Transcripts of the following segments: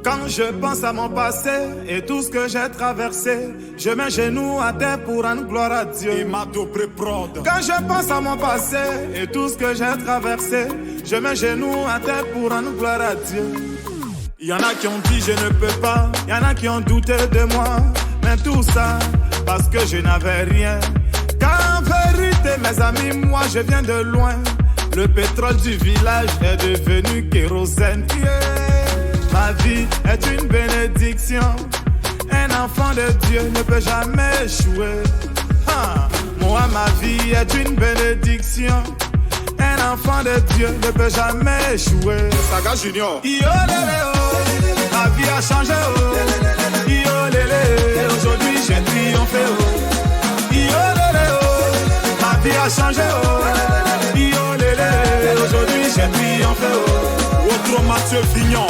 Quand je pense à mon passé et tout ce que j'ai traversé, je mets genoux à terre pour rendre gloire à Dieu. Quand je pense à mon passé et tout ce que j'ai traversé, je mets genoux à terre pour rendre gloire à Dieu. Il y en a qui ont dit je ne peux pas, il y en a qui ont douté de moi, mais tout ça parce que je n'avais rien. Car en vérité mes amis, moi je viens de loin. Le pétrole du village est devenu kérosène. Ma vie est une bénédiction. Un enfant de Dieu ne peut jamais échouer. Moi, ma vie est une bénédiction. Un enfant de Dieu ne peut jamais échouer. Saga Junior. Yo lélé oh, ma vie a changé oh. Yo lélé, aujourd'hui j'ai triomphé oh. Yo lélé oh, ma vie a changé oh. Yo lélé, aujourd'hui j'ai triomphé oh. Autre Mathieu Vignon.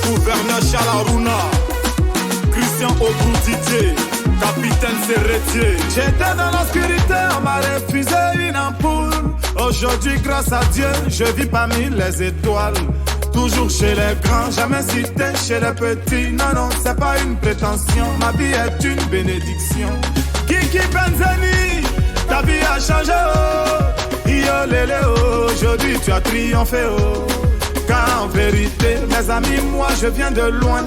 Gouverneur Chalarouna, Christian Obrou-Didier, capitaine Serretier. J'étais dans l'obscurité, on m'a refusé une ampoule. Aujourd'hui, grâce à Dieu, je vis parmi les étoiles. Toujours chez les grands, jamais cité chez les petits. Non, non, c'est pas une prétention, ma vie est une bénédiction. Kiki Benzeni, ta vie a changé oh. Yo lélé oh, aujourd'hui tu as triomphé oh. Car en vérité, mes amis, moi je viens de loin.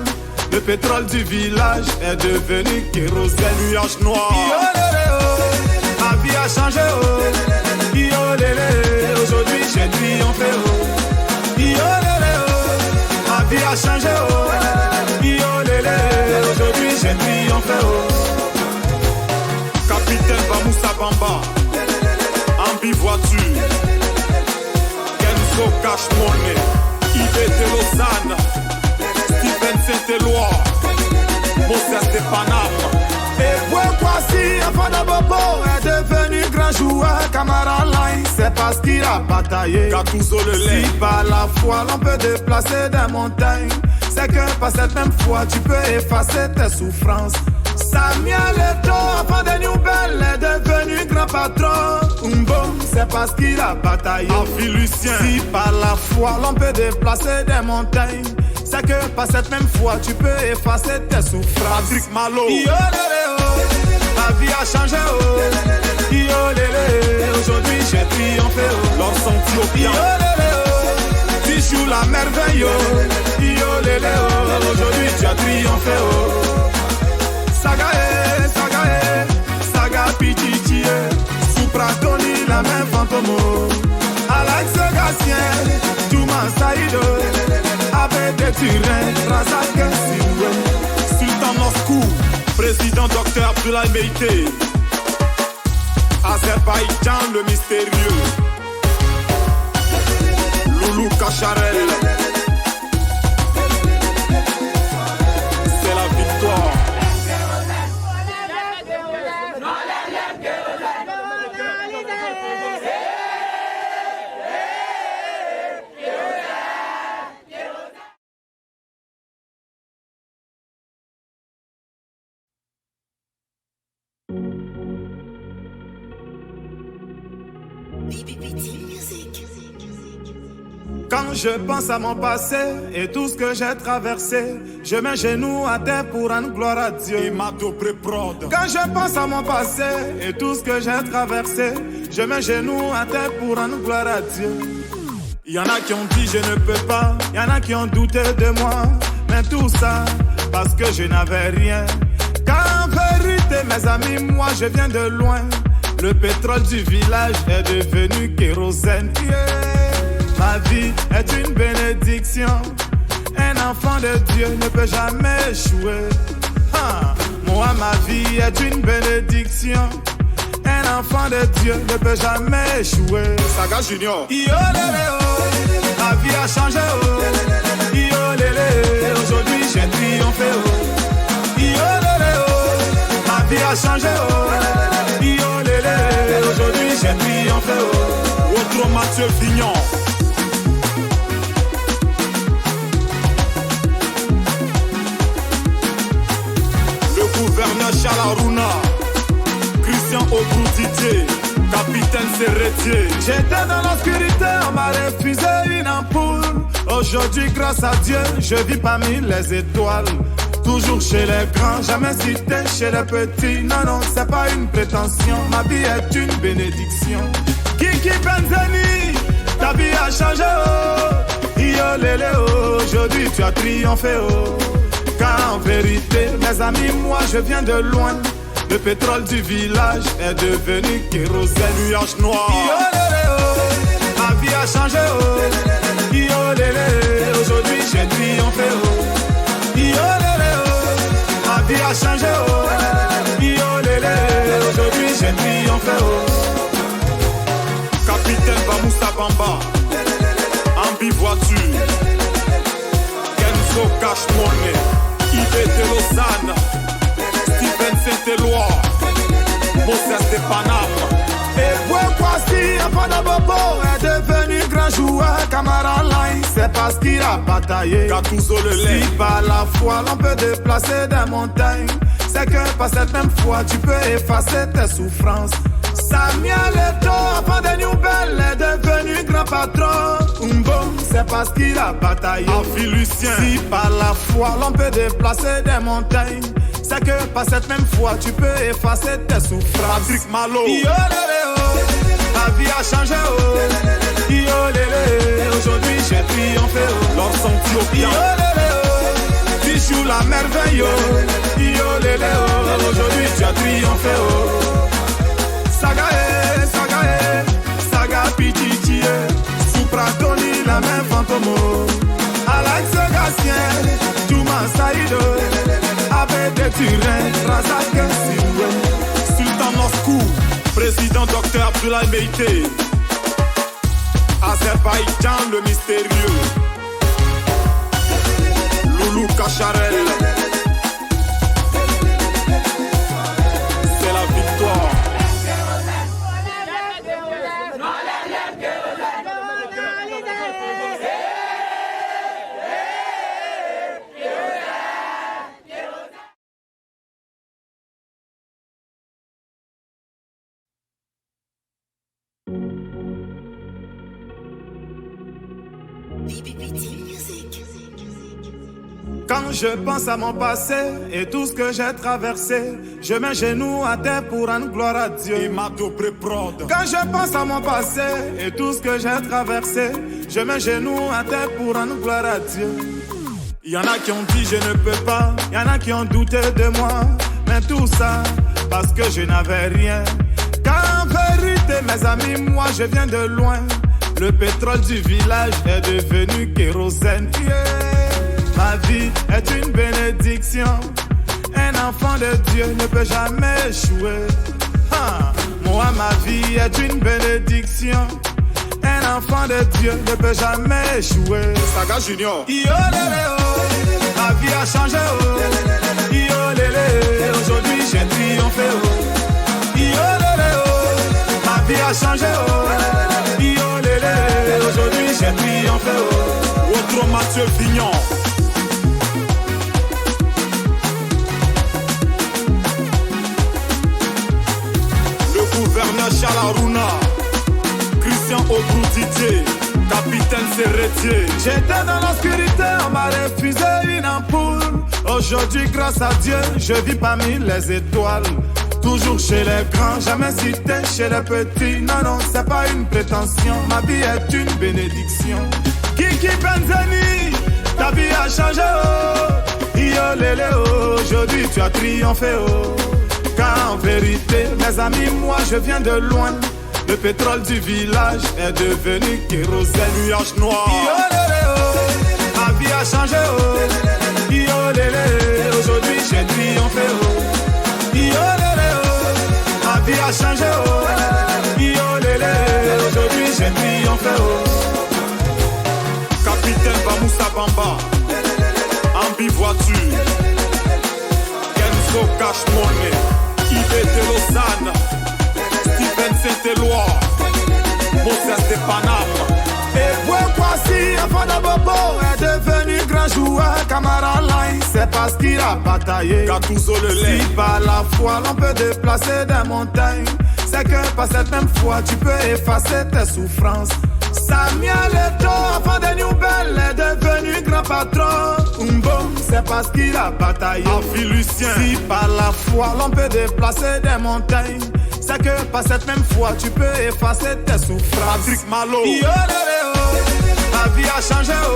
Le pétrole du village est devenu kérosène. Nuage noir. Yo lélé oh, ma vie a changé oh. Yo lélé, aujourd'hui j'ai triomphé oh. Yo lélé oh, ma vie a changé oh. Yo lélé, aujourd'hui j'ai triomphé oh. Capitaine Bamoussa Bamba, Ambi Voiture, Kenzo Cash Money, Yves Lausanne, Stephen Saint-Éloi, Moses de Paname. Et pourquoi si enfant de Bobo est devenu grand joueur, Camara Line, c'est parce qu'il a bataillé. Gattuso le lait. Si par la foi l'on peut déplacer des montagnes, c'est que par cette même foi tu peux effacer tes souffrances. Samuel Eto'o, enfant de Newbel, est devenu grand patron. Umbo, c'est parce qu'il a bataillé. Avi Lucien. Si par la foi l'on peut déplacer des montagnes, c'est que par cette même foi tu peux effacer tes souffrances. Patrick Malo. Yo lélé oh, ma vie a changé oh. Yo lélé, aujourd'hui j'ai triomphé oh. L'ensemble Yo lélé oh, tu joues la merveille oh. Yo lélé oh, aujourd'hui tu as triomphé oh. Saga Pichichi, Supra Tony, la main fantomo. Alex Gatien, Touma Saïdo, avec des Turins, Razak Sioué. Sultan Moscou, président Dr Abdoulaye Meïté. Azerbaïdjan le mystérieux. Loulou Kacharel. C'est la victoire. Quand je pense à mon passé et tout ce que j'ai traversé, je mets genoux à terre pour rendre gloire à Dieu. Quand je pense à mon passé et tout ce que j'ai traversé, je mets genoux à terre pour rendre gloire à Dieu. Il y en a qui ont dit je ne peux pas, il y en a qui ont douté de moi, mais tout ça parce que je n'avais rien. Car en vérité mes amis, moi je viens de loin. Le pétrole du village est devenu kérosène. Ma vie est une bénédiction. Un enfant de Dieu ne peut jamais échouer. Moi, ma vie est une bénédiction. Un enfant de Dieu ne peut jamais échouer. Saga Junior. Yo lélé oh, ma vie a changé oh. Yo lélé, aujourd'hui j'ai triomphé oh. Yo lélé oh, ma vie a changé oh. Yo lélé, aujourd'hui j'ai triomphé oh. Autre Mathieu Vignon. Le gouverneur Chalarouna, Christian Obrou Didier, capitaine Serretier. J'étais dans l'obscurité, on m'a refusé une ampoule. Aujourd'hui, grâce à Dieu, je vis parmi les étoiles. Toujours chez les grands, jamais cité chez les petits. Non, non, c'est pas une prétention, ma vie est une bénédiction. Kiki Benzeni, ta vie a changé, oh. Yo lélé, oh. Aujourd'hui tu as triomphé, oh. Car en vérité, mes amis, moi je viens de loin. Le pétrole du village est devenu kérosène. Nuage noir. Yo lélé, oh. Ma vie a changé, oh. Yo lélé, aujourd'hui j'ai triomphé, oh. Yo lélé, oh. Ma vie a changé, oh. Yo lélé, aujourd'hui j'ai triomphé, oh. Capitaine Bamoussa Bamba, Ambi voiture, Kenzo Cash Money, IBT Lausanne, Steven Saint-Éloi, Moses de Paname. Et pourquoi si Afana Bobo est devenu grand joueur, Camara Line, c'est parce qu'il a bataillé. Gattuso le lait. Si par la foi l'on peut déplacer des montagnes, c'est que par cette même foi tu peux effacer tes souffrances. Samuel Eto'o, avant des nouvelles, est devenu grand patron. Umbo, c'est parce qu'il a bataillé. Afi Lucien. Si par la foi l'on peut déplacer des montagnes, c'est que par cette même foi tu peux effacer tes souffrances. Patrick Malo. Yo lélé, oh. Ma vie a changé, oh. Yo lélé, aujourd'hui j'ai triomphé, oh. Leur senti Yo lélé, oh. Tu joues la merveille, oh. Yo lélé, oh. Aujourd'hui tu as triomphé, oh. Saga Pichichi, Supratoni, la main fantomo. Alex Gatien, Touma Saïdo, avec des Turins, Razak Sioué. Sultan Moscou, président Dr Abdoulaye Meïté. Azerbaïdjan le mystérieux. Loulou Kacharel. C'est la victoire. Quand je pense à mon passé et tout ce que j'ai traversé, je mets genoux à terre pour rendre gloire à Dieu. Quand je pense à mon passé et tout ce que j'ai traversé, je mets genoux à terre pour rendre gloire à Dieu. Il y en a qui ont dit je ne peux pas, il y en a qui ont douté de moi, mais tout ça parce que je n'avais rien. Car en vérité, mes amis, moi je viens de loin. Le pétrole du village est devenu kérosène. Ma vie est une bénédiction. Un enfant de Dieu ne peut jamais échouer. Moi, ma vie est une bénédiction. Un enfant de Dieu ne peut jamais échouer. Saga Junior. Yo lélé, oh. Ma vie a changé, oh. Yo lélé, aujourd'hui j'ai triomphé, oh. Yo lélé, oh. Ma vie a changé, oh. Yo lélé, aujourd'hui j'ai triomphé, oh. Autre Mathieu Vignon. Gouverneur Chalarouna, Christian Obrou Didier, capitaine Serretier. J'étais dans l'obscurité, on m'a refusé une ampoule. Aujourd'hui, grâce à Dieu, je vis parmi les étoiles. Toujours chez les grands, jamais cité chez les petits. Non, non, c'est pas une prétention, ma vie est une bénédiction. Kiki Benzeni, ta vie a changé, oh. Yo lélé, oh. Aujourd'hui tu as triomphé, oh. Car en vérité, mes amis, moi je viens de loin. Le pétrole du village est devenu kérosène. Nuage noir. Yo lélé, oh. Ma vie a changé, oh. Yo lélé, aujourd'hui j'ai triomphé, oh. Yo lélé, oh. Ma vie a changé, oh. Yo lélé, aujourd'hui j'ai triomphé, oh. Capitaine Bamoussa Bamba, Ambi voiture, Kenzo Cash Money, IBT Lausanne, Steven Saint-Éloi, Moses de Paname. Et pourquoi si Afana Bobo est devenu grand joueur, joueur, Camara Line, c'est parce qu'il a bataillé. Gattuso le lait. Si par la foi l'on peut déplacer des montagnes, c'est que par cette même foi tu peux effacer tes souffrances. Samuel Eto'o, enfant de Nouvelle, est devenu grand patron. Umbo, c'est parce qu'il a bataillé. Avi Lucien. Si par la foi l'on peut déplacer des montagnes, c'est que par cette même foi tu peux effacer tes souffrances. Patrick Malo. Yo lélé oh, ma vie a changé oh.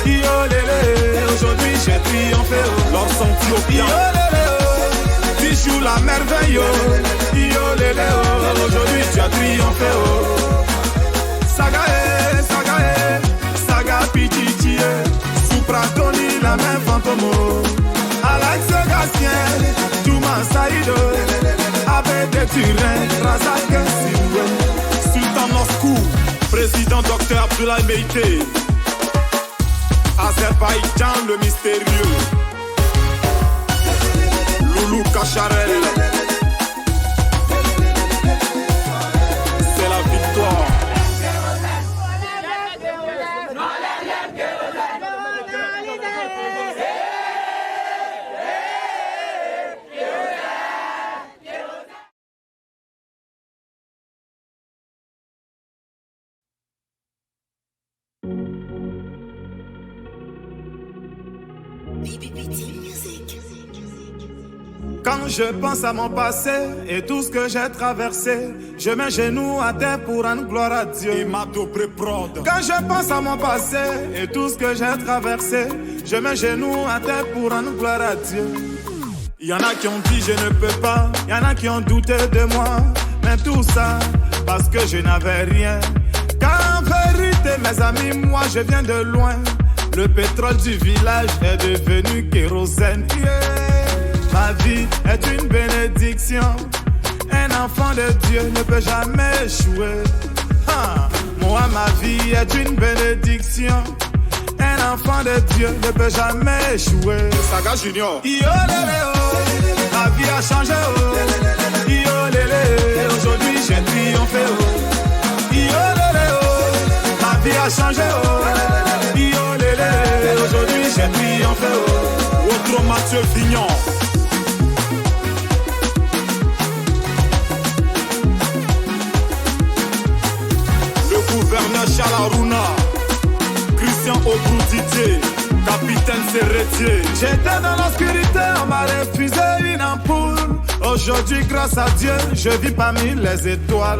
Yo lélé, aujourd'hui j'ai triomphé oh. Leur senti Yo lélé oh, tu joues la merveille oh. Yo lélé oh, aujourd'hui tu as triomphé oh. Saga Pichichi, Supra Tony, la même fantôme. Alex Gatien, Touma Saïdo, Abed Turin, Razak Siwe, Sultan Moscou, président Dr Abdoulaye Meïté, Azerbaïdjan le mystérieux, Loulou Kacharel. C'est la victoire. Quand je pense à mon passé et tout ce que j'ai traversé, je mets genoux à terre pour rendre gloire à Dieu. Quand je pense à mon passé et tout ce que j'ai traversé, je mets genoux à terre pour rendre gloire à Dieu. Il y en a qui ont dit je ne peux pas, il y en a qui ont douté de moi, mais tout ça parce que je n'avais rien. Car en vérité mes amis, moi je viens de loin. Le pétrole du village est devenu kérosène. Yeah. Ma vie est une bénédiction. Un enfant de Dieu ne peut jamais échouer. Moi, ma vie est une bénédiction. Un enfant de Dieu ne peut jamais échouer. Saga Junior. Yo lélé oh, ma vie a changé oh. Yo lélé, aujourd'hui j'ai triomphé oh. Yo lélé oh, ma vie a changé oh. Yo lélé, aujourd'hui j'ai triomphé oh. Autre Mathieu Vignon. Gouverneur Chalarouna, Christian Obroutier, capitaine Serretier. J'étais dans l'obscurité, on m'a refusé une ampoule. Aujourd'hui, grâce à Dieu, je vis parmi les étoiles.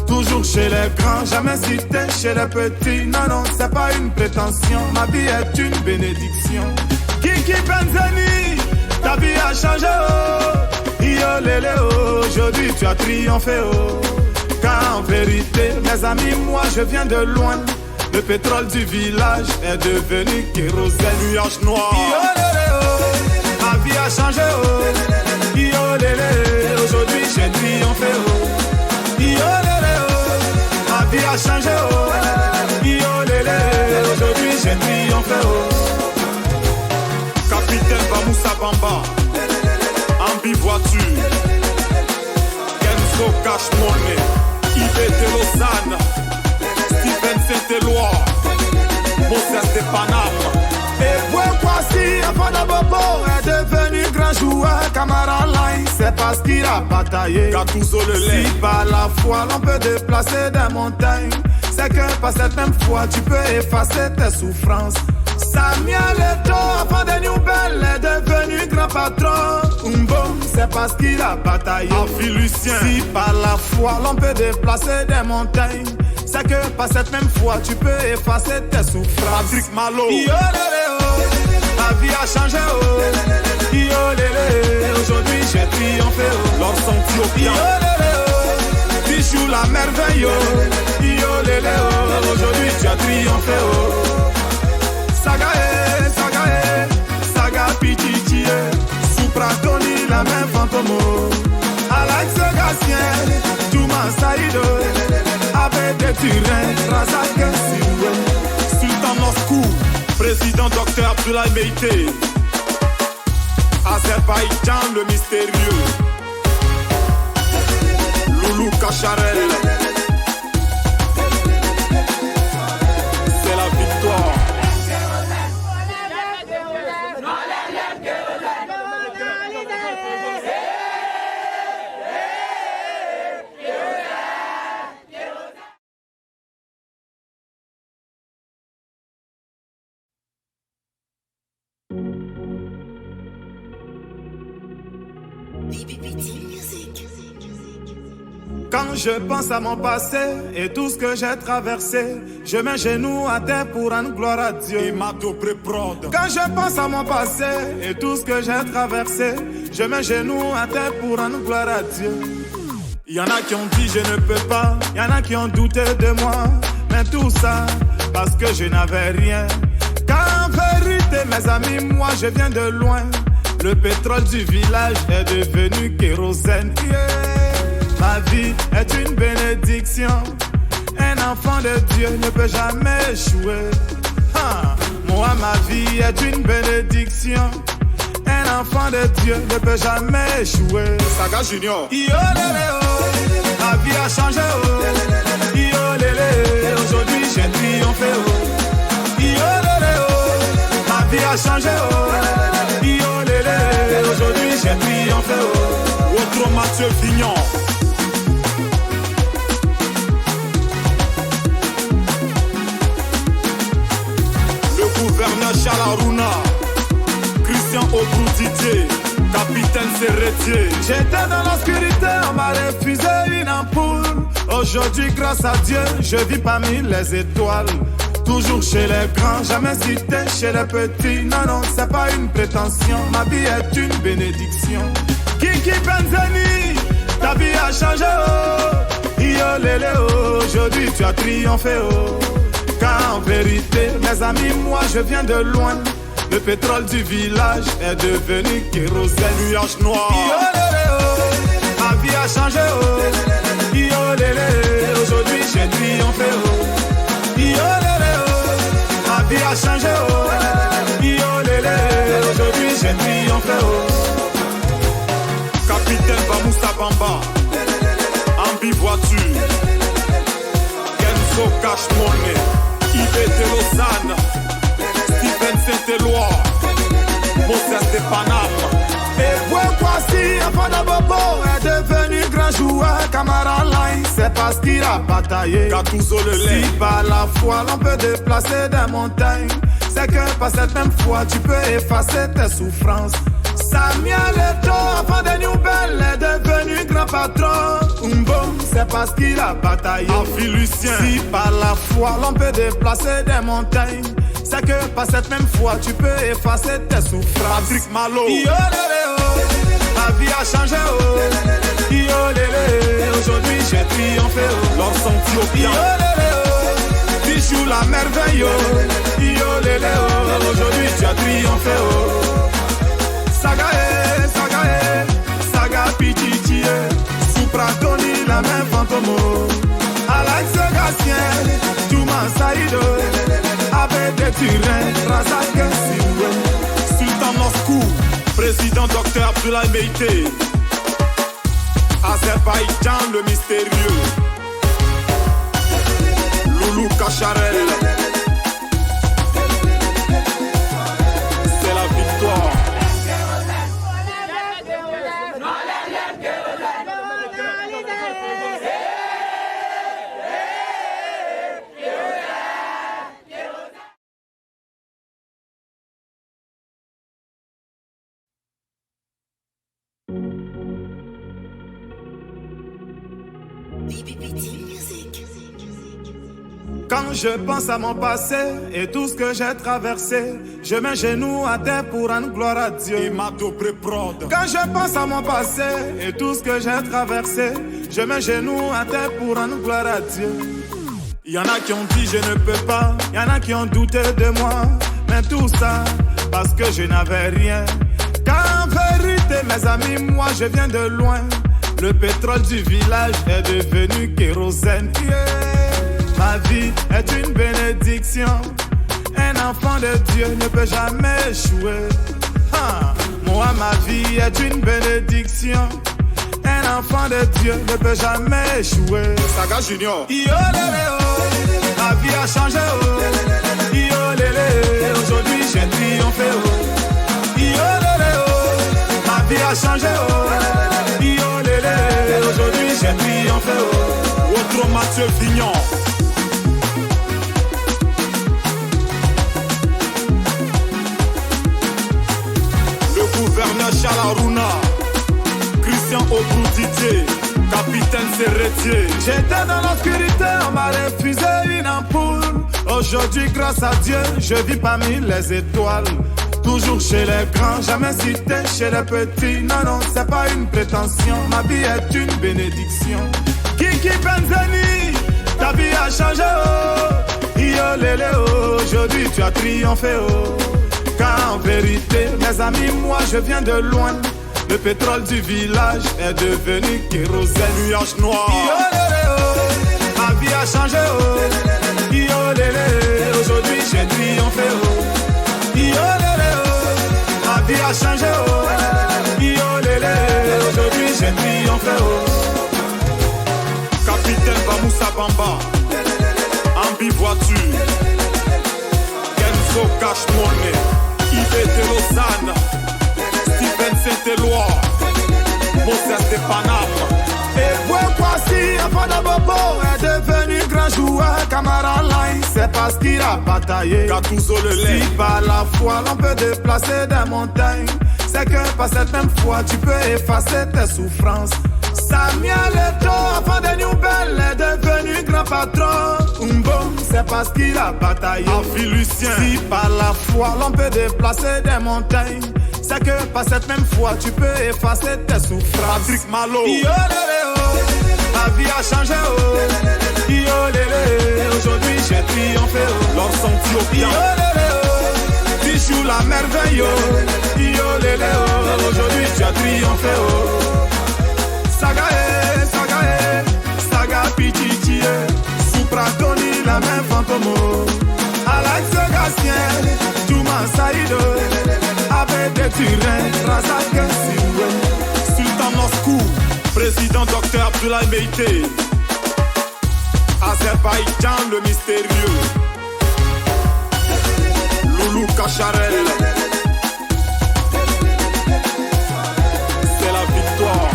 Toujours chez les grands, jamais cité chez les petits. Non, non, c'est pas une prétention, ma vie est une bénédiction. Kiki Benzeni, ta vie a changé oh. Yo lélé oh, aujourd'hui tu as triomphé oh. Car en vérité, mes amis, moi je viens de loin. Le pétrole du village est devenu kérosène. Nuage noir. Yo lélé oh, ma vie a changé oh. Yo lélé, aujourd'hui j'ai triomphé oh. Yo lélé oh, ma vie a changé oh. Yo lélé, aujourd'hui j'ai triomphé oh. Capitaine Bamoussa Bamba, Ambi Voiture, Kenzo Cash Money, Yves de Lausanne, Stephen Saint-Éloi, Moses de Paname. Et voici, enfant de Bobo est devenu grand joueur. Camara Line, c'est parce qu'il a bataillé. Gattuso le lait. Si par la foi l'on peut déplacer des montagnes, c'est que par cette même foi tu peux effacer tes souffrances. Samuel Eto'o, enfant de Nouvelle, est devenu grand patron. Umbo, c'est parce qu'il a bataillé. Avi Lucien. Si par la foi l'on peut déplacer des montagnes, c'est que par cette même foi tu peux effacer tes souffrances. Patrick Malo. Yo lélé oh, ma vie a changé oh. Yo lélé, aujourd'hui j'ai triomphé oh. Leur senti Yo lélé oh, tu joues la merveille oh. Yo lélé oh, aujourd'hui tu as triomphé oh. Saga Pichichi, Supra Tony, la même fantôme. Alex Gatien, Touma Saïdo, Abed Turin, Razak Siwe, Sultan Moscou, président Dr Abdoulaye Meïté, Azerbaïdjan le mystérieux, Loulou Kacharel. C'est la victoire. Quand je pense à mon passé et tout ce que j'ai traversé, je mets genoux à terre pour rendre gloire à Dieu. Quand je pense à mon passé et tout ce que j'ai traversé, je mets genoux à terre pour rendre gloire à Dieu. Y en a qui ont dit je ne peux pas, y en a qui ont douté de moi, mais tout ça parce que je n'avais rien. Car en vérité mes amis, moi je viens de loin. Le pétrole du village est devenu kérosène. Ma vie est une bénédiction. Un enfant de Dieu ne peut jamais échouer. Moi, ma vie est une bénédiction. Un enfant de Dieu ne peut jamais échouer. Saga Junior. Yo lélé oh, ma vie a changé oh. Yo lélé, aujourd'hui j'ai triomphé oh. Yo lélé oh, ma vie a changé oh. Yo lélé, aujourd'hui j'ai triomphé oh. Autre Mathieu Vignon. Gouverneur Chalaruna, Christian Obroutier, capitaine Serretier. J'étais dans l'obscurité, on m'a refusé une ampoule. Aujourd'hui, grâce à Dieu, je vis parmi les étoiles. Toujours chez les grands, jamais cité chez les petits. Non, non, c'est pas une prétention, ma vie est une bénédiction. Kiki Benzeni, ta vie a changé, oh. Yo lélé, oh. Aujourd'hui tu as triomphé, oh. Car en vérité, mes amis, moi je viens de loin. Le pétrole du village est devenu kérosène. Nuage noir. Yo lélé oh, ma vie a changé oh. Yo lélé, aujourd'hui j'ai triomphé oh. Yo lélé oh, ma vie a changé oh. Yo lélé, aujourd'hui j'ai triomphé oh. Capitaine Bamoussa Bamba, Ambi voiture, Kenzo Cash Money. Yves de Lausanne, Stephen Saint-Éloi, Moses de Paname. Et ouais, voici, enfant de Bobo est devenu grand joueur. Camara Line, c'est parce qu'il a bataillé. Gattuso le lait. Si par la foi l'on peut déplacer des montagnes, c'est que par cette même foi tu peux effacer tes souffrances. Samuel Eto'o, enfant de Nouvelle, est devenu grand patron. Umbo, c'est parce qu'il a bataillé. Afi Lucien. Si par la foi l'on peut déplacer des montagnes, c'est que par cette même foi tu peux effacer tes souffrances. Patrick Malo. Yo lélé oh, ma vie a changé oh. Yo lélé, aujourd'hui j'ai triomphé oh. L'ensemble Yo lélé oh, Bichou la merveille oh. Yo lélé oh, aujourd'hui tu as triomphé oh. Saga Pichichi, Supra Tony, la même fantôme. Alex Gatien, Touma Saïdo, avec des Turins, Razak Sioué. Sultan Moscou, président Dr Abdoulaye Meïté. Azerbaïdjan le mystérieux. Loulou Kacharel. C'est la victoire. Quand je pense à mon passé et tout ce que j'ai traversé, je mets genoux à terre pour rendre gloire à Dieu. Quand je pense à mon passé et tout ce que j'ai traversé, je mets genoux à terre pour rendre gloire à Dieu. Y en a qui ont dit je ne peux pas, y en a qui ont douté de moi, mais tout ça parce que je n'avais rien. Car en vérité mes amis, moi je viens de loin. Le pétrole du village est devenu kérosène. Ma vie est une bénédiction. Un enfant de Dieu ne peut jamais échouer. Moi, ma vie est une bénédiction. Un enfant de Dieu ne peut jamais échouer. Saga Junior. Yo lélé oh, ma vie a changé oh. Yo lélé, aujourd'hui j'ai triomphé oh. Yo lélé oh, ma vie a changé oh. Yo lélé, aujourd'hui j'ai triomphé oh. Autre Mathieu Vignon. Le gouverneur Chalaruna, Obrou Didier, capitaine Serretier. J'étais dans l'obscurité, on m'a refusé une ampoule. Aujourd'hui, grâce à Dieu, je vis parmi les étoiles. Toujours chez les grands, jamais cité chez les petits. Non, non, c'est pas une prétention, ma vie est une bénédiction. Kiki Benzeni, ta vie a changé, oh. Yo lélé, oh. Aujourd'hui tu as triomphé, oh. Car en vérité, mes amis, moi je viens de loin. Le pétrole du village est devenu kérosène. Nuage noir. Yo lélé, oh. Ma vie a changé, oh. Yo lélé, aujourd'hui j'ai triomphé, oh. Yo lélé, oh. Ma vie a changé, oh. Yo lélé, aujourd'hui j'ai triomphé, oh. Capitaine Bamoussa Bamba, Ambi Voiture, Kenzo Cash Money, Yves de Lausanne, Stephen Saint-Éloi, Moses de Paname. Et pourquoi si enfant de Bobo est devenu grand joueur, Camara Line, c'est parce qu'il a bataillé. Gattuso le lait. Si par la foi l'on peut déplacer des montagnes, c'est que par cette même foi tu peux effacer tes souffrances. Samuel Eto'o, enfant de Newbel, est devenu grand patron. Umbo, c'est parce qu'il a bataillé. Afi Lucien. Si par la foi l'on peut déplacer des montagnes, c'est que par cette même foi tu peux effacer tes souffrances. Patrick Malo. Yo lélé, oh. Ma vie a changé, oh. Yo lélé, aujourd'hui j'ai triomphé, oh. Leur senti Yo lélé, oh. Tu joues la merveille, oh. Yo lélé, oh. Aujourd'hui tu as triomphé, oh. Sagae, Sagae, Saga Pichichi, Supra Tony, la main fantôme. Alex Gastien, Touma Saïdo, avec des Turins, Razak Sioué. Sultan Moscou, président Dr Abdoulaye Meïté. Azerbaïdjan le mystérieux. Loulou Kacharel. C'est la victoire.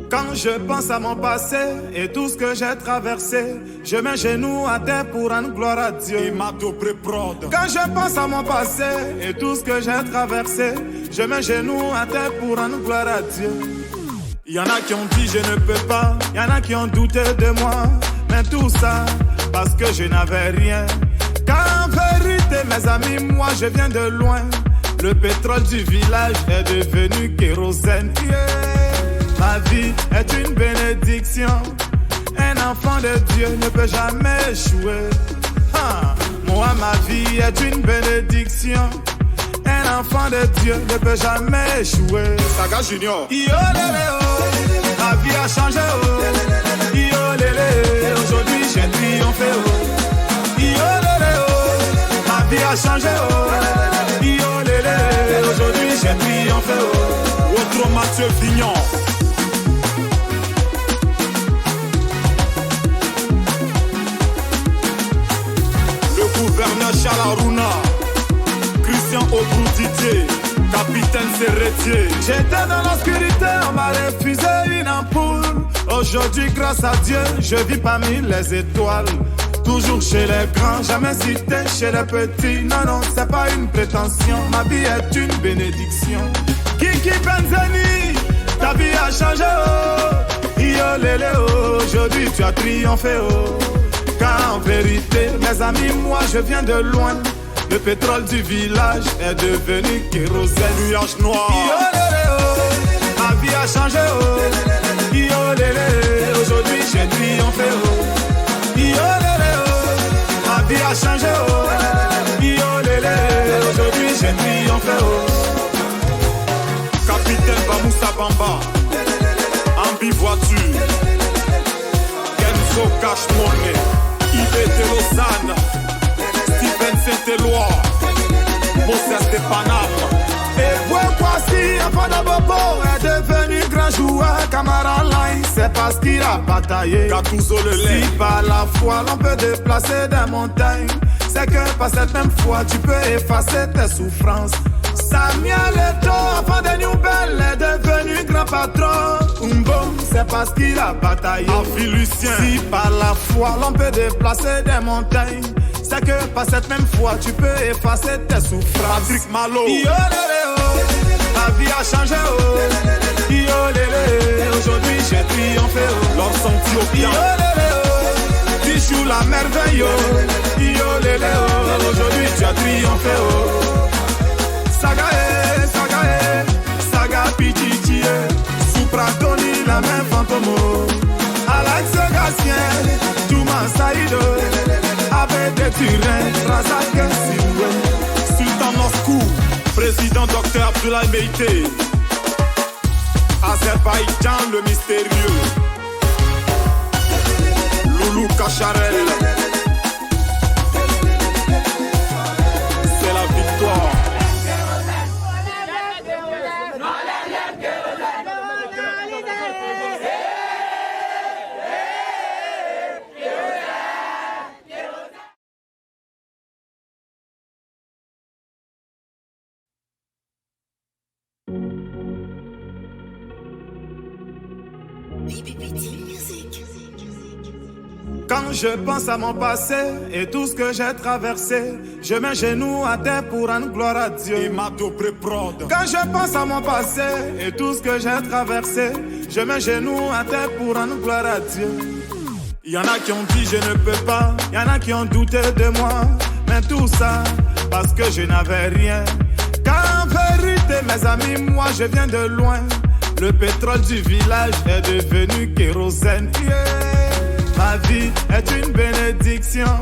Quand je pense à mon passé et tout ce que j'ai traversé, je mets genoux à terre pour rendre gloire à Dieu. Quand je pense à mon passé et tout ce que j'ai traversé, je mets genoux à terre pour rendre gloire à Dieu. Il y en a qui ont dit je ne peux pas, il y en a qui ont douté de moi, mais tout ça parce que je n'avais rien. Car en vérité mes amis, moi je viens de loin. Le pétrole du village est devenu kérosène. Yeah. Ma vie est une bénédiction. Un enfant de Dieu ne peut jamais échouer. Moi, ma vie est une bénédiction. Un enfant de Dieu ne peut jamais échouer. Saga Junior. Yo lélé, oh. Ma vie a changé, oh. Yo lélé, aujourd'hui j'ai triomphé, oh. Yo lélé, oh. Ma vie a changé, oh. Yo lélé, aujourd'hui j'ai triomphé, oh. Autre Mathieu Vignon. Gouverneur Chalarouna, Christian Obrou Didier, capitaine Serretier. J'étais dans l'obscurité, on m'a refusé une ampoule. Aujourd'hui, grâce à Dieu, je vis parmi les étoiles. Toujours chez les grands, jamais cité chez les petits. Non, non, c'est pas une prétention, ma vie est une bénédiction. Kiki Benzeni, ta vie a changé, oh. Yo lélé, oh. Aujourd'hui tu as triomphé, oh. Car en vérité, mes amis, moi je viens de loin. Le pétrole du village est devenu kérosène. Nuage noir. Yo lélé, oh. Ma vie a changé, oh. Yo lélé, aujourd'hui j'ai triomphé, oh. Yo lélé, oh. Ma vie a changé, oh. Yo lélé, aujourd'hui j'ai triomphé, oh. Capitaine Bamoussa Bamba, Ambi Voiture, Kenzo Cash Money, Yves de Lausanne, Stephen Saint-Éloi, Moses de Paname. Et pourquoi si enfant de Bobo est devenu grand joueur, Camara Line, c'est parce qu'il a bataillé. Gattuso le lait. Si par la foi l'on peut déplacer des montagnes, C'est que par cette même foi tu peux effacer tes souffrances. Samuel Eto'o, enfant des nouvelles, est devenu grand patron. Umbo, c'est parce qu'il a bataillé. Lucien. Si par la foi l'on peut déplacer des montagnes, c'est que par cette même foi tu peux effacer tes souffrances. Patrick Malo. La vie a changé, oh. Aujourd'hui j'ai triomphé, oh. Lors Santiopia. Bichou la merveille, oh. Aujourd'hui tu as triomphé, oh. Saga Pichichi, Supratoni la main fantomo. Alex Gatien, Touma Saïdo, avec des Turins, Razak Sioué. Sultan Moscou, président Dr Abdoulaye Meïté. Azerbaïdjan le mystérieux. Loulou Kacharel. C'est la victoire. Quand je pense à mon passé et tout ce que j'ai traversé, je mets genoux à terre pour rendre gloire à Dieu. Quand je pense à mon passé et tout ce que j'ai traversé, je mets genoux à terre pour rendre gloire à Dieu. Il y en a qui ont dit je ne peux pas, il y en a qui ont douté de moi, mais tout ça parce que je n'avais rien. Car en vérité mes amis, moi je viens de loin. Le pétrole du village est devenu kérosène. Ma vie est une bénédiction.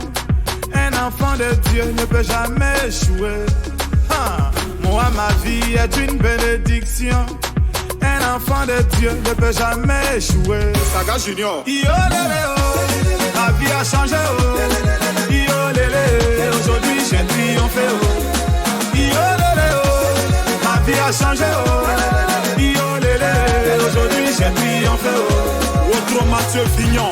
Un enfant de Dieu ne peut jamais échouer. Moi, ma vie est une bénédiction. Un enfant de Dieu ne peut jamais échouer. Saga Junior. La vie a changé. Aujourd'hui j'ai triomphé. La vie a changé. Aujourd'hui j'ai triomphé. Autre Mathieu Vignon.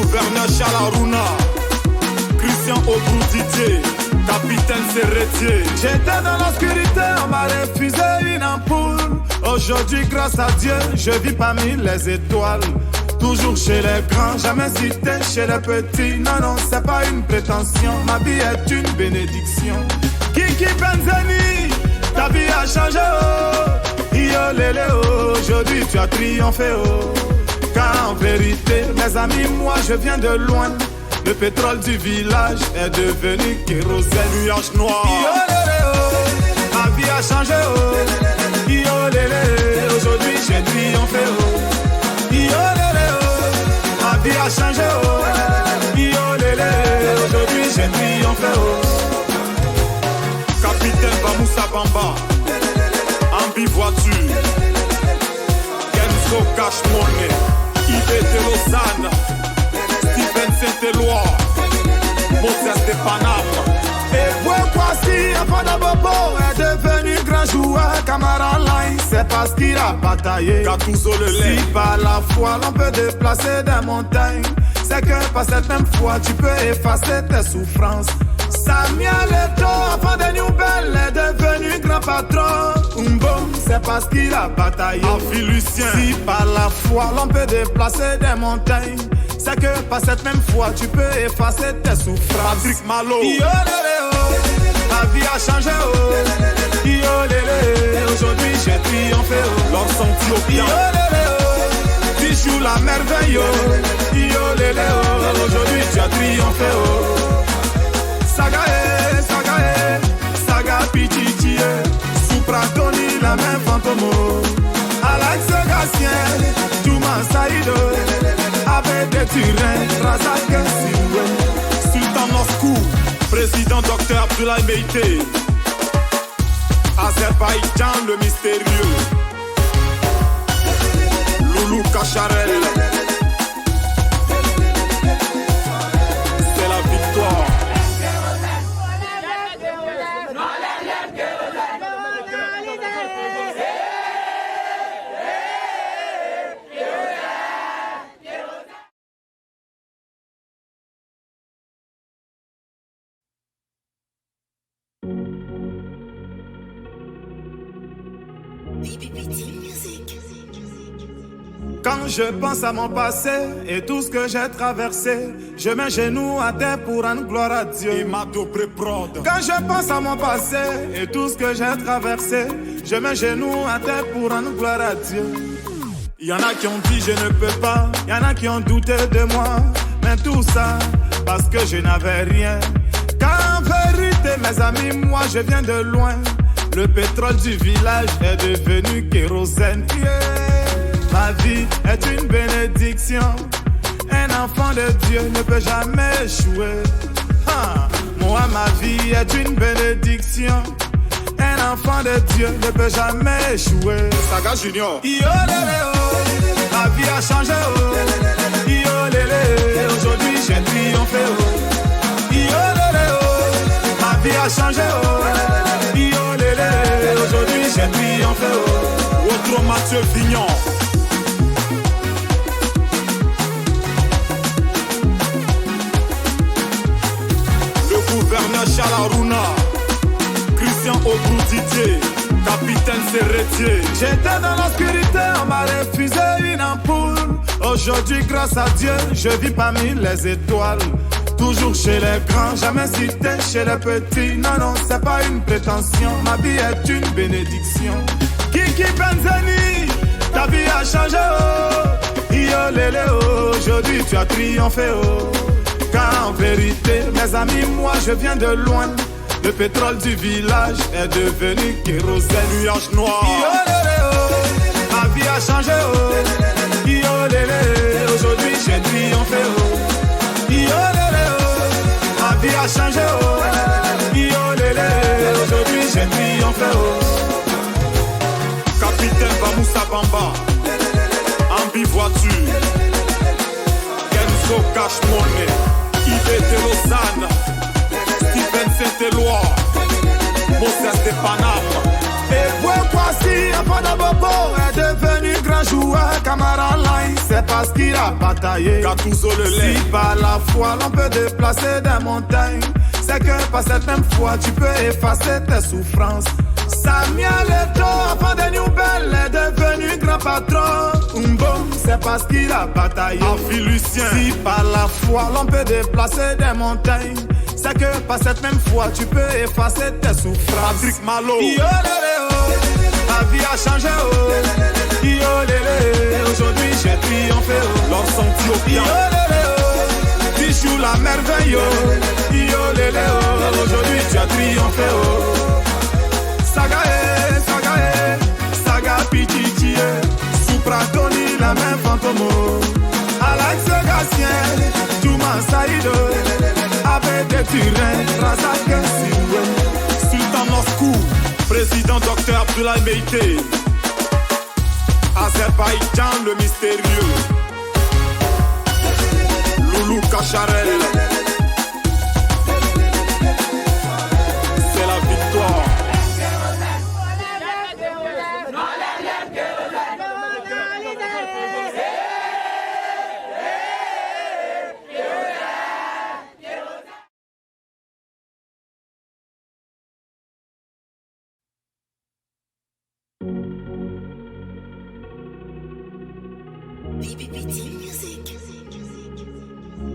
Gouverneur Chalarouna, Christian Obrou Didier, capitaine Serretier. J'étais dans l'obscurité, on m'a refusé une ampoule. Aujourd'hui, grâce à Dieu, je vis parmi les étoiles. Toujours chez les grands, jamais cité chez les petits. Non, non, c'est pas une prétention, ma vie est une bénédiction. Kiki Benzeni, ta vie a changé, oh. Yo lélé, oh. Aujourd'hui, tu as triomphé, oh. Car en vérité, mes amis, moi je viens de loin. Le pétrole du village est devenu kérosène. Nuage noir. Ma vie a changé. Aujourd'hui j'ai triomphé. Ma vie a changé. Aujourd'hui j'ai triomphé. Capitaine Bamoussa Bamba. Ambi voiture. Kenzo Cash Money. IBT Lausanne, Steven Saint-Éloi, Moses de Paname. Et pourquoi si Afana Bobo est devenu grand joueur, Camara Line, c'est parce qu'il a bataillé. Gattuso le lait. Si par la foi l'on peut déplacer des montagnes, c'est que par cette même foi tu peux effacer tes souffrances. Samuel Eto'o, enfant des nouvelles, est devenu grand patron. Umbo, c'est parce qu'il a bataillé. Lucien. Si par la foi l'on peut déplacer des montagnes, c'est que par cette même foi tu peux effacer tes souffrances. Patrick Malo. La vie a changé. Aujourd'hui j'ai triomphé. Lors Santiopia. Bichou la merveille. Aujourd'hui tu as triomphé. Saga Pichichi, Supratoni la main fantomo. Alex Gatien, Touma Saïdo, avec des Turins, Razak Sioué. Sultan Moscou, président Dr Abdoulaye Meïté. Azerbaïdjan le mystérieux. Loulou Kacharel. C'est la victoire. Quand je pense à mon passé et tout ce que j'ai traversé, je mets genoux à terre pour rendre gloire à Dieu. Quand je pense à mon passé et tout ce que j'ai traversé, je mets genoux à terre pour rendre gloire à Dieu. Y en a qui ont dit je ne peux pas, y en a qui ont douté de moi, mais tout ça parce que je n'avais rien. Car en vérité mes amis, moi je viens de loin. Le pétrole du village est devenu kérosène. Yeah. Ma vie est une bénédiction. Un enfant de Dieu ne peut jamais échouer. Moi, ma vie est une bénédiction. Un enfant de Dieu ne peut jamais échouer. Saga Junior. Yo lélé oh, ma vie a changé oh. Yo lélé, aujourd'hui j'ai triomphé oh. Yo lélé oh, ma vie a changé oh. Yo lélé, aujourd'hui j'ai triomphé oh. Autre Mathieu Vignon. Gouverneur Chalarouna, Christian Obroutier, capitaine Serretier. J'étais dans l'obscurité, on m'a refusé une ampoule. Aujourd'hui, grâce à Dieu, je vis parmi les étoiles. Toujours chez les grands, jamais cité chez les petits. Non, non, c'est pas une prétention, ma vie est une bénédiction. Kiki Benzeni, ta vie a changé oh. Yo lélé oh, aujourd'hui tu as triomphé oh. Car en vérité, mes amis, moi je viens de loin. Le pétrole du village est devenu kérosène. Nuage noir. Yo lélé oh, ma vie a changé oh. Yo lélé, aujourd'hui j'ai triomphé oh. Yo lélé oh, ma vie a changé oh. Yo lélé, aujourd'hui j'ai triomphé oh. Capitaine Bamoussa Bamba, Ambi voiture, Kenzo Cash Money, Yves de Lausanne, Steven Saint-Éloi, Moses de Paname. Et pourquoi si Apodabobo est devenu grand joueur, Camara Line, c'est parce qu'il a bataillé. Gattuso le lait. Si par la foi l'on peut déplacer des montagnes, c'est que par cette même foi tu peux effacer tes souffrances. Samuel Eto'o, avant des nouvelles, est devenu grand patron. Umbom, c'est parce qu'il a bataillé. Avi Lucien. Si par la foi l'on peut déplacer des montagnes, c'est que par cette même foi tu peux effacer tes souffrances. Patrick Malo. Yo lélé oh, ma vie a changé oh. Yo lélé, aujourd'hui j'ai triomphé oh. L'Orson Yo lélé oh, tu joues la merveille oh. Yo lélé oh, aujourd'hui tu as triomphé oh. Saga Saga Pichichi, Supra Tony, la main fantomo. Alex Gatien, Touma Saïdo, avec des Turins, Razak Siwe. Sultan Moscou, président Dr Abdoulaye Meïté. Azerbaïdjan le mystérieux. Loulou Kacharel. C'est la victoire.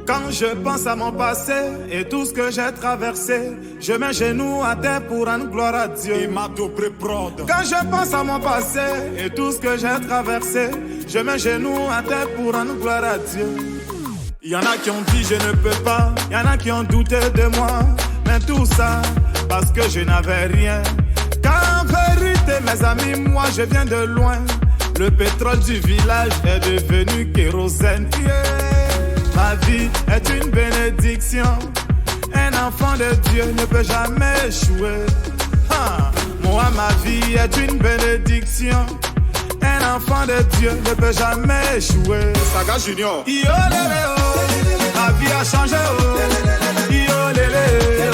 Quand je pense à mon passé et tout ce que j'ai traversé, je mets genoux à terre pour rendre gloire à Dieu. Quand je pense à mon passé et tout ce que j'ai traversé, je mets genoux à terre pour rendre gloire à Dieu. Y en a qui ont dit je ne peux pas, y en a qui ont douté de moi, mais tout ça parce que je n'avais rien. Car en vérité mes amis, moi je viens de loin. Le pétrole du village est devenu kérosène. Yeah. Ma vie est une bénédiction. Un enfant de Dieu ne peut jamais échouer. Moi, ma vie est une bénédiction. Un enfant de Dieu ne peut jamais échouer. Saga Junior. Yo lélé oh, ma vie a changé oh. Yo lélé,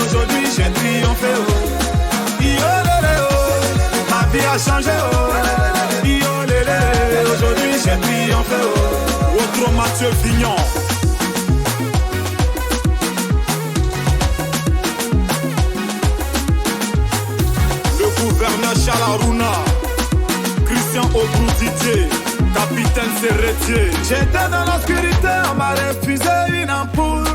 aujourd'hui j'ai triomphé oh. Yo lélé oh, ma vie a changé oh. Yo lélé, aujourd'hui j'ai triomphé oh. Autre Mathieu Vignon. Le gouverneur Chalarouna, au bout Didier, capitaine Serretier. J'étais dans l'obscurité, on m'a refusé une ampoule.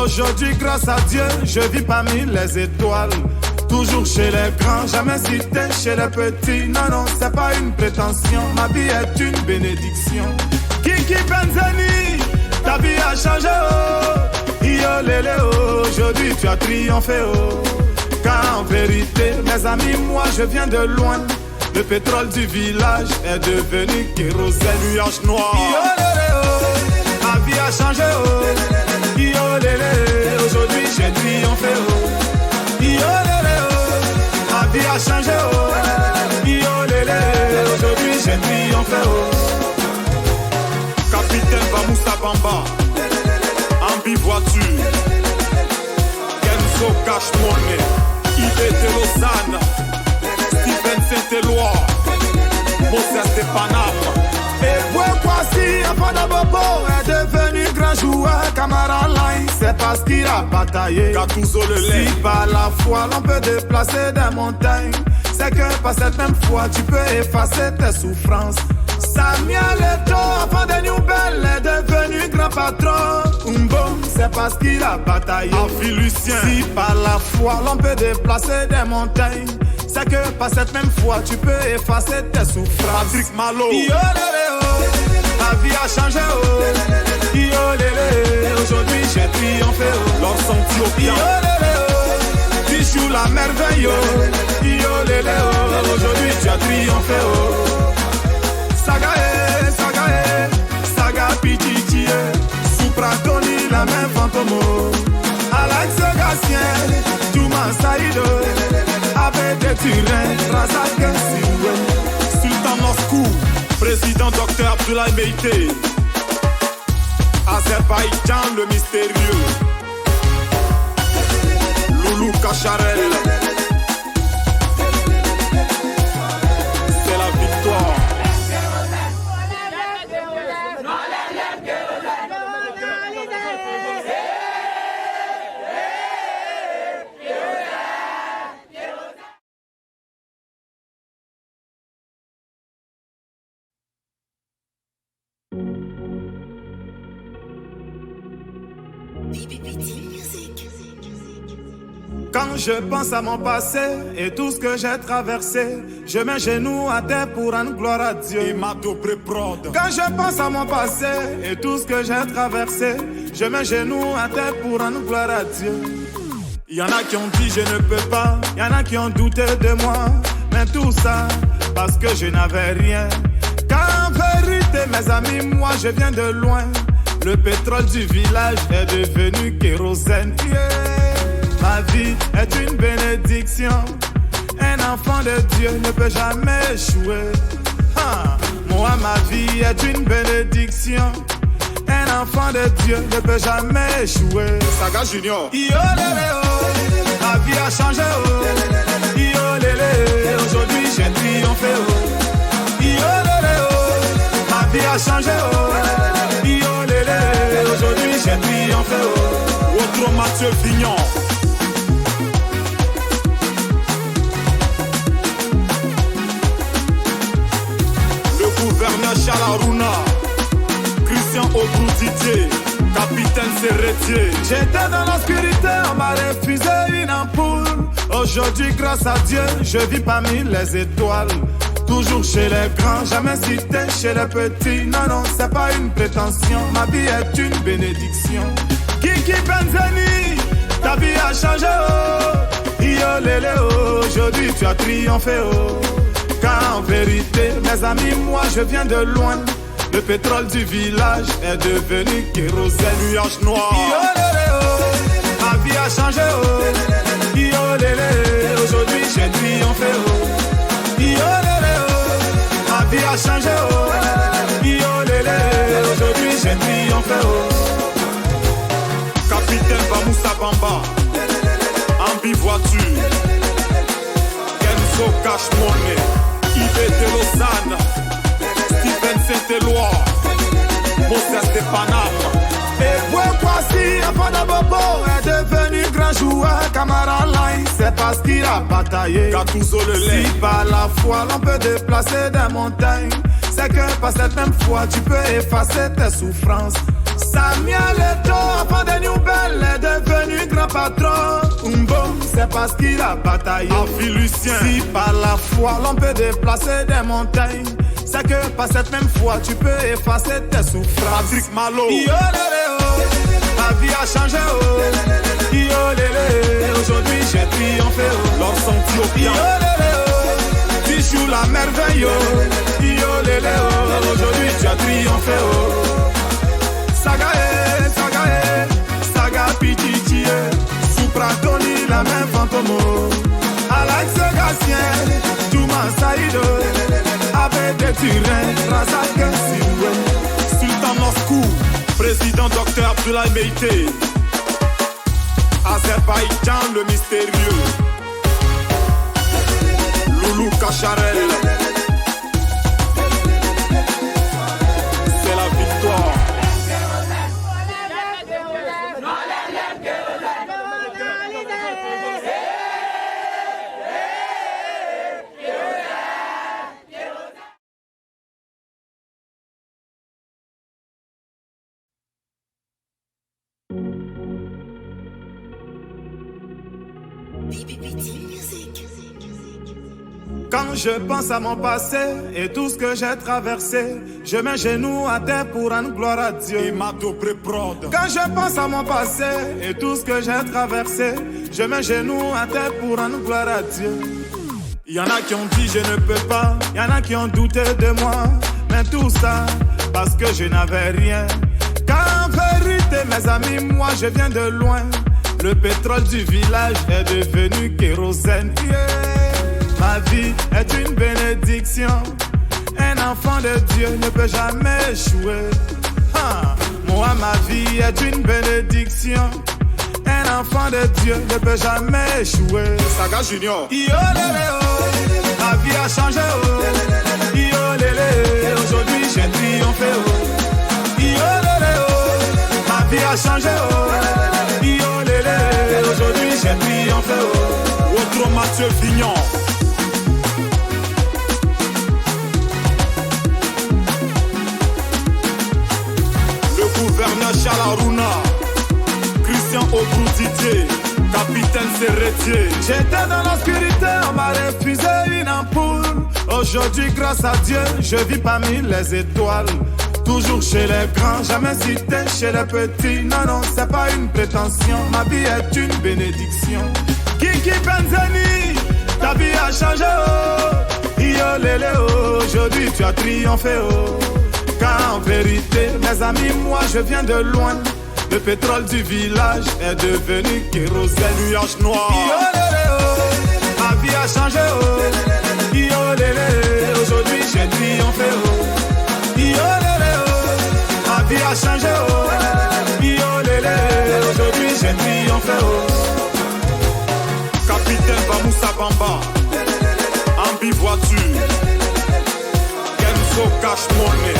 Aujourd'hui, grâce à Dieu, je vis parmi les étoiles. Toujours chez les grands, jamais cité chez les petits. Non, non, c'est pas une prétention, ma vie est une bénédiction. Kiki Benzeni, ta vie a changé, oh. Yo lélé, oh. Aujourd'hui tu as triomphé, oh. Car en vérité, mes amis, moi je viens de loin. Le pétrole du village est devenu kérosène. Nuage noir. Yo lélé, oh. Ma vie a changé, oh. Yo lélé, aujourd'hui j'ai triomphé, oh. Yo lélé, oh. Ma vie a changé, oh. Yo lélé, aujourd'hui j'ai triomphé, oh. Capitaine Bamoussa Bamba, Ambi voiture, Kenzo Cash Money, Yves de Lausanne, Steven Saint-Éloi, Moses de Paname. Et pourquoi si avant de Bobo est devenu grand joueur, Camara Line, c'est parce qu'il a bataillé. Gattuso le lait. Si par la foi l'on peut déplacer des montagnes, c'est que par cette même foi tu peux effacer tes souffrances. Samuel Eto'o, avant des nouvelles, est devenu grand patron. Umbo, c'est parce qu'il a bataillé. Avi Lucien. Si par la foi l'on peut déplacer des montagnes, c'est que par cette même foi tu peux effacer tes souffrances. Patrick Malo. Yo lélé, oh. Ma vie a changé, oh. Yo lélé, aujourd'hui j'ai triomphé, oh. L'Orson Yo lélé, oh. Tu joues la merveille, oh. Yo lélé, oh. Aujourd'hui tu as triomphé, oh. Saga Pichichi, Supra Tony, la main fantomo. Alex Gatien, Touma Saïdo, avec des Turins, Razak Sioué. Sultan Moscou, président Dr Abdoulaye Meïté. Azerbaïdjan le mystérieux. Loulou Kacharel. C'est la victoire. Quand je pense à mon passé et tout ce que j'ai traversé, je mets genoux à terre pour rendre gloire à Dieu. Et Mato Pré-Prod. Quand je pense à mon passé et tout ce que j'ai traversé, je mets genoux à terre pour rendre gloire à Dieu. Il y en a qui ont dit je ne peux pas, il y en a qui ont douté de moi, mais tout ça parce que je n'avais rien. Car en vérité, mes amis, moi je viens de loin. Le pétrole du village est devenu kérosène. Ma vie est une bénédiction. Un enfant de Dieu ne peut jamais échouer. Moi, ma vie est une bénédiction. Un enfant de Dieu ne peut jamais échouer. Saga Junior. Yo lélé, oh. Ma vie a changé, oh. Yo lélé, aujourd'hui j'ai triomphé, oh. Yo lélé, oh. Ma vie a changé, oh. Yo lélé, aujourd'hui j'ai triomphé, oh. Outro Mathieu Vignon. Gouverneur Chalaruna, Christian Obrou Didier, capitaine Serretier. J'étais dans l'obscurité, on m'a refusé une ampoule. Aujourd'hui, grâce à Dieu, je vis parmi les étoiles. Toujours chez les grands, jamais cité chez les petits. Non, non, c'est pas une prétention, ma vie est une bénédiction. Kiki Benzeni, ta vie a changé, oh. Yo lélé, oh. Aujourd'hui tu as triomphé, oh. Car en vérité, mes amis, moi je viens de loin. Le pétrole du village est devenu kérosène. Nuage noir. Yo lélé, oh. Ma vie a changé, oh. Yo lélé, aujourd'hui j'ai triomphé, oh. Yo lélé, oh. Ma vie a changé, oh. Yo lélé, aujourd'hui j'ai triomphé, oh. Capitaine Bamoussa Bamba, Ambi voiture, Kenzo Cash Money, Yves de Lausanne, Steven Saint-Éloi, Moses de Paname. Et pourquoi si avant de Bobo est devenu grand joueur, Camara Line, c'est parce parce qu'il a bataillé. Gattuso le lait. Si par la foi l'on peut déplacer des montagnes, c'est que par cette même foi tu peux effacer tes souffrances. Samuel Eto'o, avant des nouvelles, est devenu grand patron. Umbo, c'est parce qu'il a bataillé. Avi Lucien. Si par la foi l'on peut déplacer des montagnes, c'est que par cette même foi tu peux effacer tes souffrances. Patrick Malo. Yo lélé, oh, ma vie a changé, oh. Yo lélé, aujourd'hui j'ai triomphé, oh. Leur senti Yo lélé, oh, tu joues la merveille, oh. Yo lélé, oh, aujourd'hui tu as triomphé, oh. Saga Pichichi, Supra Tony, la même fantôme. Alex Gatien, Touma Saïdo, Abed Turin, Razak Sioué, Sultan Moscou, président Dr Abdoulaye Meïté, Azerbaïdjan le mystérieux, Loulou Kacharel, c'est la victoire. Quand je pense à mon passé et tout ce que j'ai traversé, je mets genoux à terre pour rendre gloire à Dieu. Quand je pense à mon passé et tout ce que j'ai traversé, je mets genoux à terre pour rendre gloire à Dieu. Il y en a qui ont dit je ne peux pas, il y en a qui ont douté de moi, mais tout ça parce que je n'avais rien. Car en vérité mes amis, moi je viens de loin. Le pétrole du village est devenu kérosène. Yeah. Ma vie est une bénédiction. Un enfant de Dieu ne peut jamais échouer. Moi, ma vie est une bénédiction. Un enfant de Dieu ne peut jamais échouer. Saga Junior. Yo lélé, oh, ma vie a changé, oh. Yo lélé, aujourd'hui j'ai triomphé, oh. Yo lélé, oh, ma vie a changé, oh. Yo lélé, aujourd'hui j'ai triomphé, oh. Autre Mathieu Vignon. Gouverneur Chalaruna, Christian Obrou Didier, capitaine Serretier. J'étais dans l'obscurité, on m'a refusé une ampoule. Aujourd'hui, grâce à Dieu, je vis parmi les étoiles. Toujours chez les grands, jamais cité chez les petits. Non, non, c'est pas une prétention, ma vie est une bénédiction. Kiki Benzeni, ta vie a changé, oh. Yo lélé, oh, aujourd'hui tu as triomphé, oh. Car en vérité, mes amis, moi je viens de loin. Le pétrole du village est devenu kérosène. Nuage noir. Yo lélé, oh, ma vie a changé, oh. Yo lélé, aujourd'hui j'ai triomphé, oh. Yo lélé, oh, ma vie a changé, oh. Yo lélé, aujourd'hui j'ai triomphé, oh. Capitaine Bamoussa Bamba, Ambi Voiture, Kenzo Cash Money,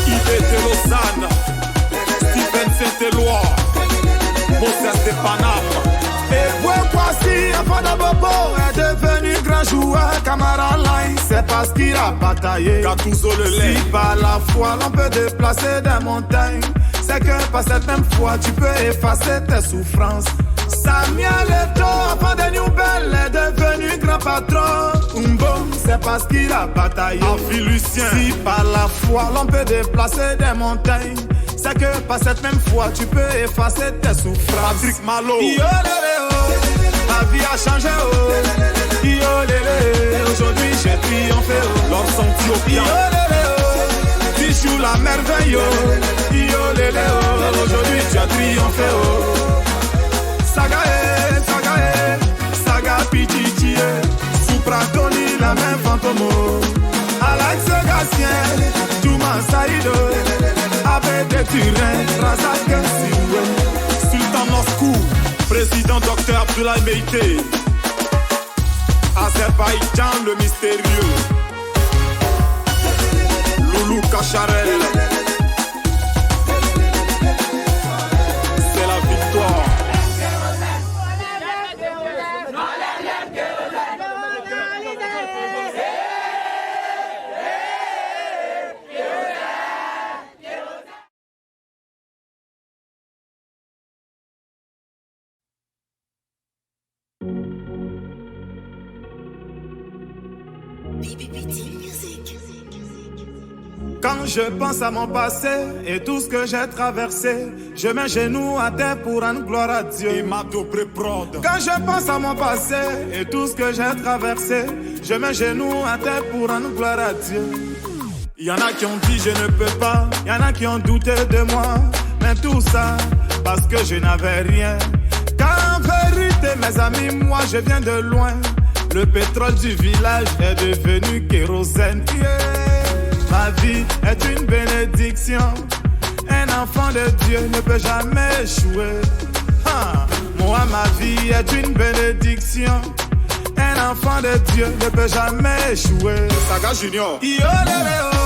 Ibete Lausanne, Steven Saint-Éloi, Moses de Paname. Et pourquoi si Afana Bobo est devenu grand joueur, Camara Line, c'est parce qu'il a bataillé. Gattuso le lait. Si par la foi l'on peut déplacer des montagnes, c'est que par cette même foi tu peux effacer tes souffrances. Samuel Eto'o, avant des nouvelles, est devenu grand patron. Umbo, c'est parce qu'il a bataillé. Avi Lucien. Si par la foi l'on peut déplacer des montagnes, c'est que par cette même foi tu peux effacer tes souffrances. Patrick Malo. Yo lélé, oh, ma vie a changé, oh. Yo lélé, aujourd'hui j'ai triomphé, oh. Leur senti Yo lélé, oh, tu joues la merveille, oh. Yo lélé, oh, aujourd'hui tu as triomphé, oh. Saga Pichichi, Supra Tony, la même fantôme. Alex Gatien, Touma Saïdo, Abed Turin, Razak Sioué, Sultan Moscou, président Dr Abdoulaye Meïté, Azerbaïdjan le mystérieux, Loulou Kacharel, c'est la victoire. Quand je pense à mon passé et tout ce que j'ai traversé, je mets genoux à terre pour rendre gloire à Dieu. Quand je pense à mon passé et tout ce que j'ai traversé, je mets genoux à terre pour rendre gloire à Dieu. Y en a qui ont dit je ne peux pas, y en a qui ont douté de moi, mais tout ça parce que je n'avais rien. Car en vérité mes amis, moi je viens de loin. Le pétrole du village est devenu kérosène. Ma vie est une bénédiction. Un enfant de Dieu ne peut jamais échouer. Moi, ma vie est une bénédiction. Un enfant de Dieu ne peut jamais échouer. Saga Junior. Yo,